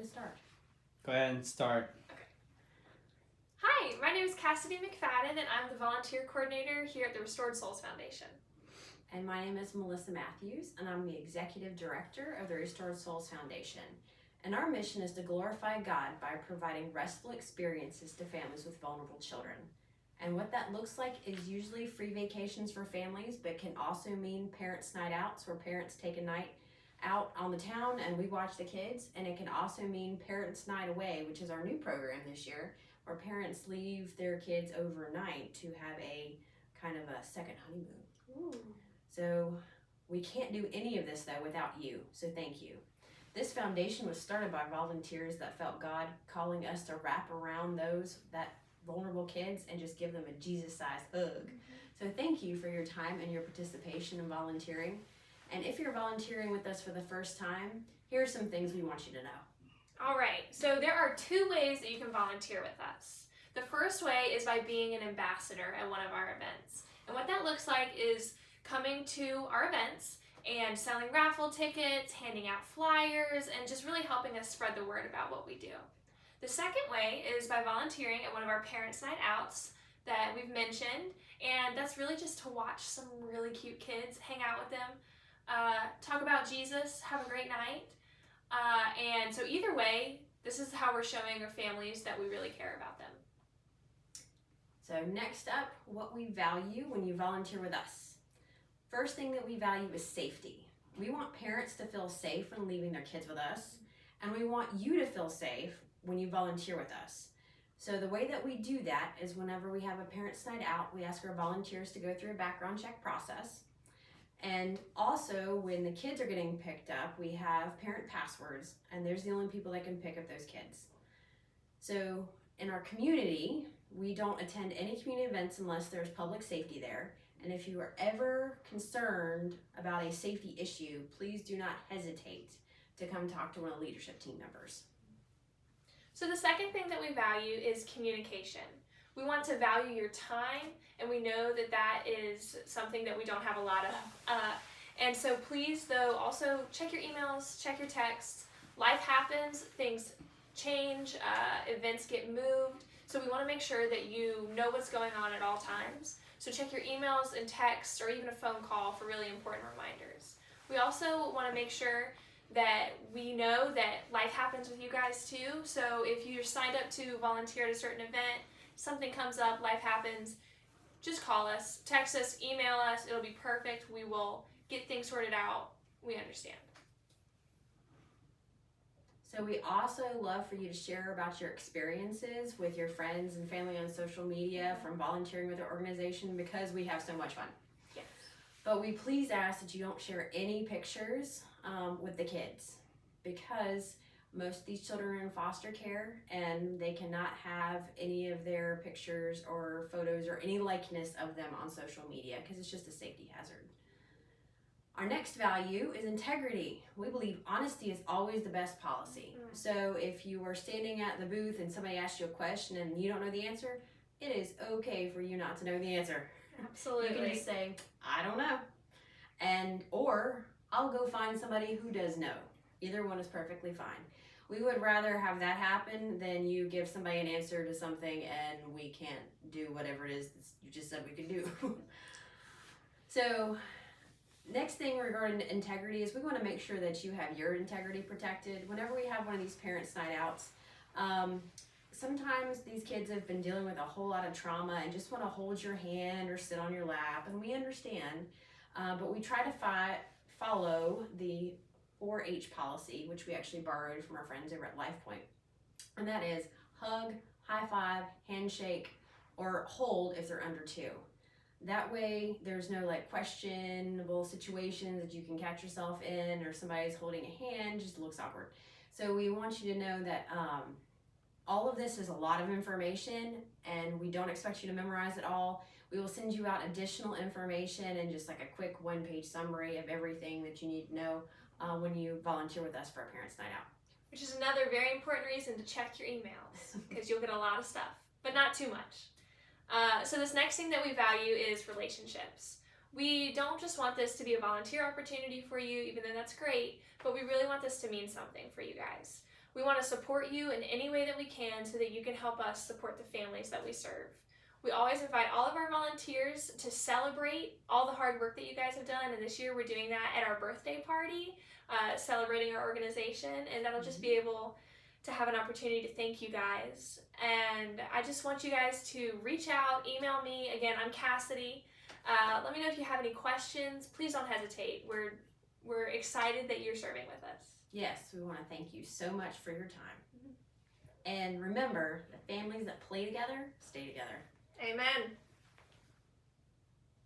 to start? Go ahead and start. Okay. Hi, my name is Cassidy McFadden, and I'm the volunteer coordinator here at the Restored Souls Foundation. And my name is Melissa Matthews, and I'm the executive director of the Restored Souls Foundation. And our mission is to glorify God by providing restful experiences to families with vulnerable children. And what that looks like is usually free vacations for families, but can also mean parents' night outs, where parents take a night out on the town and we watch the kids. And it can also mean Parents' Night Away, which is our new program this year, where parents leave their kids overnight to have a kind of a second honeymoon. Ooh. So we can't do any of this though without you, so thank you. This foundation was started by volunteers that felt God calling us to wrap around that vulnerable kids and just give them a Jesus-sized hug. So thank you for your time and your participation in volunteering. And if you're volunteering with us for the first time, here are some things we want you to know. All right, so there are two ways that you can volunteer with us. The first way is by being an ambassador at one of our events. And what that looks like is coming to our events and selling raffle tickets, handing out flyers, and just really helping us spread the word about what we do. The second way is by volunteering at one of our Parents' Night Outs that we've mentioned, and that's really just to watch some really cute kids, hang out with them, talk about Jesus, have a great night. And so either way, this is how we're showing our families that we really care about them. So next up, what we value when you volunteer with us. First thing that we value is safety. We want parents to feel safe when leaving their kids with us, and we want you to feel safe when you volunteer with us. So the way that we do that is whenever we have a Parents' Night Out, we ask our volunteers to go through a background check process. And also when the kids are getting picked up, we have parent passwords, and there's the only people that can pick up those kids. So in our community, we don't attend any community events unless there's public safety there. And if you are ever concerned about a safety issue, please do not hesitate to come talk to one of the leadership team members. So the second thing that we value is communication. We want to value your time, and we know that that is something that we don't have a lot of. And so please, though, also check your emails, check your texts. Life happens, things change, events get moved. So we want to make sure that you know what's going on at all times. So check your emails and texts or even a phone call for really important reminders. We also want to make sure that we know that life happens with you guys too. So if you're signed up to volunteer at a certain event, something comes up, life happens, just call us, text us, email us. It'll be perfect. We will get things sorted out. We understand. So we also love for you to share about your experiences with your friends and family on social media from volunteering with our organization, because we have so much fun. Yes. But we please ask that you don't share any pictures with the kids, because most of these children are in foster care and they cannot have any of their pictures or photos or any likeness of them on social media, because it's just a safety hazard. Our next value is integrity. We believe honesty is always the best policy. So if you are standing at the booth and somebody asks you a question and you don't know the answer, it is okay for you not to know the answer. Absolutely. You can just say, I don't know. Or I'll go find somebody who does know. Either one is perfectly fine. We would rather have that happen than you give somebody an answer to something and we can't do whatever it is that you just said we could do. So next thing regarding integrity is we want to make sure that you have your integrity protected. Whenever we have one of these Parents' Night Outs, sometimes these kids have been dealing with a whole lot of trauma and just want to hold your hand or sit on your lap, and we understand, but we try to follow the 4-H policy, which we actually borrowed from our friends over at LifePoint, and that is hug, high five, handshake, or hold if they're under 2. That way there's no questionable situations that you can catch yourself in, or somebody's holding a hand, just looks awkward. So we want you to know that all of this is a lot of information, and we don't expect you to memorize it all. We will send you out additional information and just a quick 1-page summary of everything that you need to know when you volunteer with us for a Parents' Night Out. Which is another very important reason to check your emails, because you'll get a lot of stuff, but not too much. So this next thing that we value is relationships. We don't just want this to be a volunteer opportunity for you, even though that's great, but we really want this to mean something for you guys. We want to support you in any way that we can so that you can help us support the families that we serve. We always invite all of our volunteers to celebrate all the hard work that you guys have done, and this year we're doing that at our birthday party, celebrating our organization, and that'll just be able to have an opportunity to thank you guys. And I just want you guys to reach out, email me. Again, I'm Cassidy. Let me know if you have any questions. Please don't hesitate. We're excited that you're serving with us. Yes, we want to thank you so much for your time. And remember, the families that play together stay together. Amen.